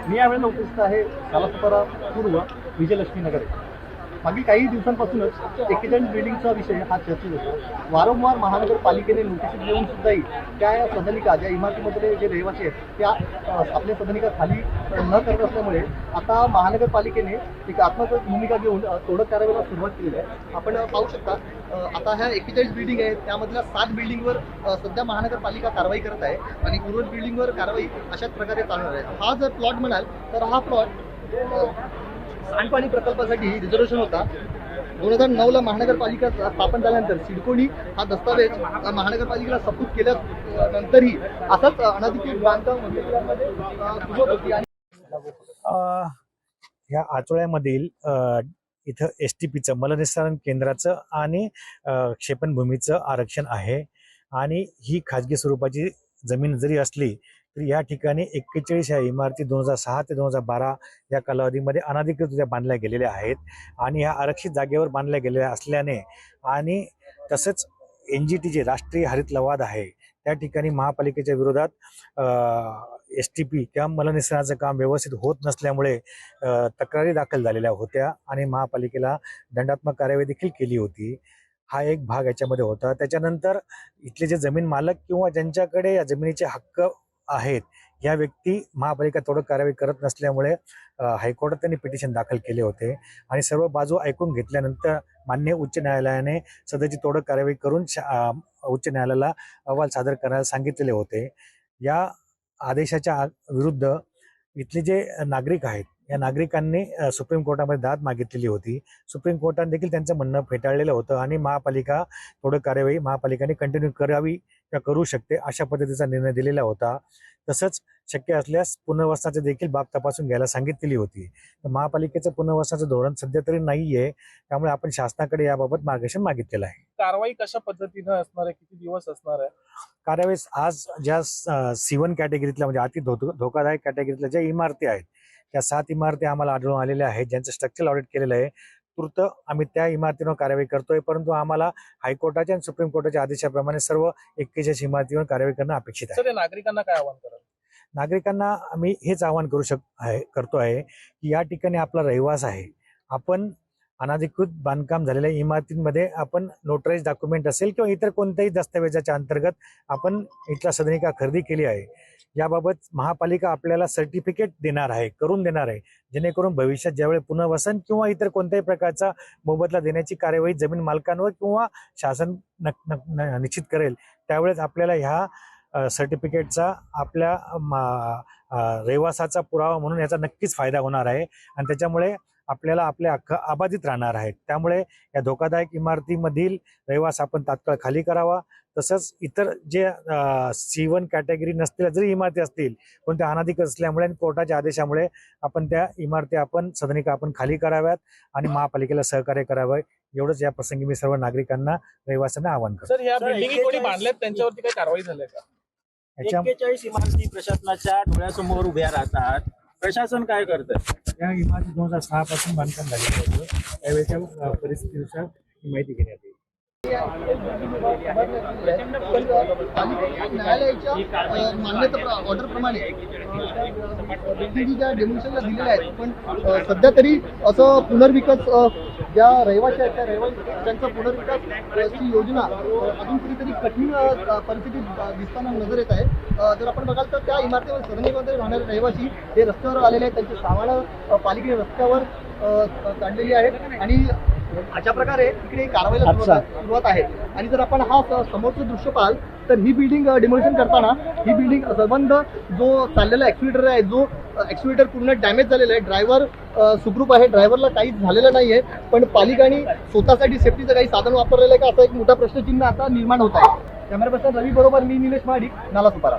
मी यावेळेला उपस्थित आहे नालासोपारा पूर्व विजयलक्ष्मी नगर येथे. मागील काही दिवसांपासूनच 41 बिल्डिंगचा विषय हा चर्चेत होता. वारंवार महानगरपालिकेने नोटीस देऊन सुद्धाही त्या सदनिका ज्या इमारतीमधले जे रहिवासी आहेत त्या आपल्या सदनिका खाली न करत असल्यामुळे आता महानगरपालिकेने एक आत्महत्या भूमिका घेऊन तोडक कारवाईला सुरुवात केली आहे. आपण पाहू शकता आता ह्या 41 बिल्डिंग आहेत त्यामधल्या 7 बिल्डिंगवर सध्या महानगरपालिका कारवाई करत आहे आणि उर्वरित बिल्डिंगवर कारवाई अशाच प्रकारे चालणार आहे. हा जर प्लॉट म्हणाल तर हा प्लॉट सांडपाणी प्रकल्पासाठी रिझर्वेशन होता. 2009ला महानगरपालिका स्थापन झाल्यानंतर सिडकोनी हा दस्तावेज महानगरपालिकेला सपूत केल्यानंतरही असाच अनधिकृत बांधकाम मंदिरांमध्ये सुरुवात होती. आणि ह्या आचोळ्यामधील इथं STPचं मलनिस्सारण केंद्राचं आणि क्षेपणभूमीचं आरक्षण आहे आणि ही खाजगी स्वरूपाची जमीन जरी असली तरी या ठिकाणी 41 ह्या इमारती 2006 ते 2012 या कालावधीमध्ये अनधिकृतरित्या बांधल्या गेलेल्या आहेत आणि ह्या आरक्षित जागेवर बांधल्या गेलेल्या असल्याने आणि तसंच NGT राष्ट्रीय हरित लवाद आहे त्या ठिकाणी महापालिकेच्या विरोधात STP किंवा मलनिस्सारणाचं काम व्यवस्थित होत नसल्यामुळे तक्रारी दाखल झालेल्या होत्या आणि महापालिकेला दंडात्मक कारवाई देखील केली होती. हा एक भाग याच्यामध्ये होता. त्याच्यानंतर इथले जे जमीन मालक किंवा ज्यांच्याकडे या जमिनीचे हक्क आहेत या व्यक्ती महापालिका तोडक कारवाई करत नसल्यामुळे हायकोर्टात त्यांनी पिटिशन दाखल केले होते आणि सर्व बाजू ऐकून घेतल्यानंतर माननीय उच्च न्यायालयाने सदरची तोडक कारवाई करून उच्च न्यायालयाला अहवाल सादर करायला सांगितलेले होते. या आदेशाच्या विरुद्ध इथले जे नागरिक आहेत या नागरिकांनी सुप्रीम कोर्टामध्ये दाद मागितलेली होती. सुप्रीम कोर्टाने देखील त्यांचं म्हणणं फेटाळलेलं होतं आणि महापालिका तोडक कारवाई महापालिकेने कंटिन्यू करावी किंवा करू शकते अशा पद्धतीचा निर्णय दिलेला होता. तसंच शक्य असल्यास पुनर्वसनाचे देखील बाब तपासून घ्यायला सांगितलेली होती. तर महापालिकेचं पुनर्वसनाचं धोरण सध्या तरी नाहीये, त्यामुळे आपण शासनाकडे याबाबत मार्गदर्शन मागितलेलं आहे. कारवाई कशा पद्धतीनं असणार आहे, किती दिवस असणार आहे? कारवाई आज ज्या C1 कॅटेगरीतल्या म्हणजे अति धोकादायक कॅटेगरीतल्या ज्या इमारती आहेत त्या 7 इमारती आम्हाला आढळून आलेल्या आहेत ज्यांचं स्ट्रक्चरल ऑडिट केलेलं आहे. तूर्त आम्ही त्या इमारतींवर कारवाई करतोय, परंतु आम्हाला हायकोर्टाच्या आणि सुप्रीम कोर्टाच्या आदेशाप्रमाणे सर्व 41 इमारतींवर कारवाई करणं अपेक्षित आहे. सर, नागरिकांना काय आवाहन कराल? नागरिकांना आम्ही हेच आवाहन करतो आहे की या ठिकाणी आपला रहिवास आहे. आपण अनधिकृत बांधकाम झालेल्या इमारतींमध्ये आपण नोटराइज डॉक्युमेंट असेल किंवा इतर कोणत्याही दस्तावेजाच्या अंतर्गत आपण इथला सदनिका खरेदी केली आहे. याबाबत महापालिका आपल्याला सर्टिफिकेट देणार आहे, करून देणार आहे, जेणेकरून भविष्यात ज्यावेळी पुनर्वसन किंवा इतर कोणत्याही प्रकारचा मोबदला देण्याची कार्यवाही जमीन मालकांवर किंवा शासन निश्चित करेल त्यावेळेस आपल्याला ह्या सर्टिफिकेटचा आपल्या रहिवासाचा पुरावा म्हणून याचा नक्कीच फायदा होणार आहे आणि त्याच्यामुळे आपल्याला आपले हक्क अबाधित राहणार आहेत. त्यामुळे या धोकादायक इमारतीमधील रहिवास आपण तात्काळ खाली करावा. तसंच इतर जे C1 कॅटेगरी नसलेल्या जरी इमारती असतील पण त्या अनधिकृत असल्यामुळे आणि कोर्टाच्या आदेशामुळे आपण त्या इमारती सदनिका खाली कराव्यात आणि महापालिकेला सहकार्य करावं एवढंच या प्रसंगी मी सर्व नागरिकांना रहिवाशांना आवाहन करतो. सर, ह्या बिल्डिंगी कोणी बांधल्यात त्यांच्यावरती काही कारवाई झाली का? 41 इमारती प्रशासनाच्या डोळ्यासमोर उभ्या राहतात, प्रशासन काय करतं? या इमारती 2006 पासून बांधकाम झालेलं होतं. त्यावेळेच्या परिस्थितीनुसार ही माहिती घेण्यात येईल. न्यायालयाच्या मान्यता ऑर्डरप्रमाणे बिल्डिंगच्या डेमोलिशनला दिलेल्या आहेत, पण सध्या तरी असं पुनर्विकास ज्या रहिवासी आहेत त्या रहिवाशांचा पुनर्विकासची योजना अजून कुठेतरी कठीण परिस्थितीत दिसताना नजर येत आहे. जर आपण बघाल तर त्या इमारतीवर सदनिकामध्ये राहणारे रहिवासी हे रस्त्यावर आलेले आहेत, त्यांची सामानं पालिकेने रस्त्यावर काढलेली आहेत आणि अशा प्रकारे इकडे कारवाईला सुरुवात आहे. आणि जर आपण हा समोरचं दृश्य पाहाल तर ही बिल्डिंग डिमोलिशन करताना ही बिल्डिंग संबंध जो चाललेला ॲक्सिलेटर आहे, जो ॲक्सिलेटर पूर्ण डॅमेज झालेला आहे, ड्रायव्हर सुखरूप आहे, ड्रायव्हरला काहीच झालेलं नाही आहे, पण पालिकाने स्वतःसाठी सेफ्टीचं काही साधन वापरलेलं आहे का असा एक मोठा प्रश्नचिन्ह आता निर्माण होत आहे. कॅमेरा पर्सन रवी बरोबर मी निलेश महाडिक, नालासोपारा.